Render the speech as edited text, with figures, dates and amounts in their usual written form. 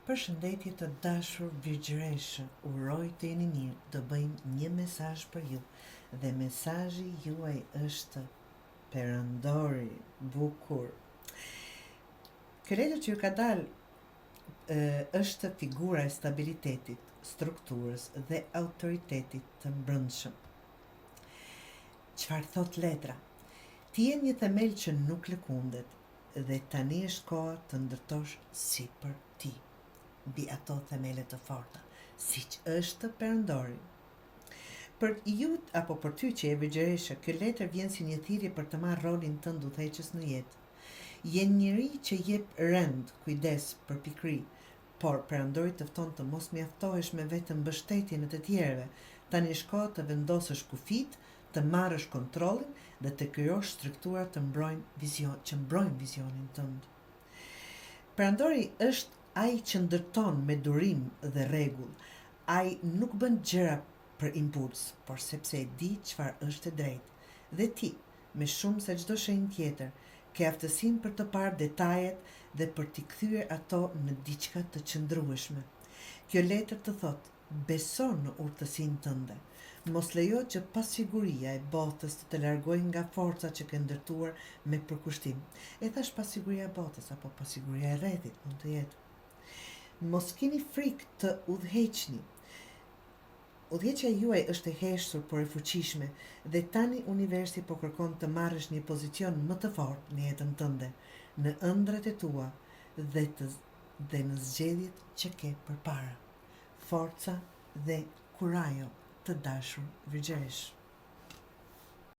Përshëndetje të dashur virgjëreshë, uroj të jeni mirë, do bëjmë një mesazh për ju dhe mesazhi juaj është perandori, bukur. Kjo letër që ju ka dalë është figura e stabilitetit, strukturës dhe autoritetit të mbrëmshëm. Çfarë thot letra? Ti je një themel që nuk lëkundet dhe tani është koha të ndërtosh sipër ti mbi ato themele të forta, siç është perandori. Për ju apo për ty që e virgjëresha, kjo letër vjen si një thirrje për të marrë rolin tënd udhëheqës në jetë. Je njëri që jep rend, kujdes, përpikri, por perandori të fton të mos mjaftohesh me vetëm mbështetjen e të tjerëve. Tani është koha të vendosësh kufit, të marrësh kontrollin dhe të krijosh struktura që mbrojnë vizionin tënd. Perandori është ai që ndërton me durim dhe rregull. Ai nuk bën gjëra për impuls, por sepse e di çfarë është e drejtë. Dhe ti, me shumë se çdo shenjë tjetër, ke aftësinë për të parë detajet dhe për t'i kthyer ato në diçka të qëndrueshme. Kjo letër të thot, beso në urtësinë tënde. Mos lejo që pasiguria e botës të largojë nga forca që ke ndërtuar me përkushtim. E thash pasiguria e botës apo pasiguria e rrethit mund të jetë. Mos keni frikë të udhëheqni. Udhëheqja juaj është e heshtur por e fuqishme dhe tani universi po kërkon të marrësh një pozicion më të fortë në jetën tënde, në ëndrat e tua dhe në zgjedhjet që ke përpara. Forca dhe kurajo të dashur virgjëresh.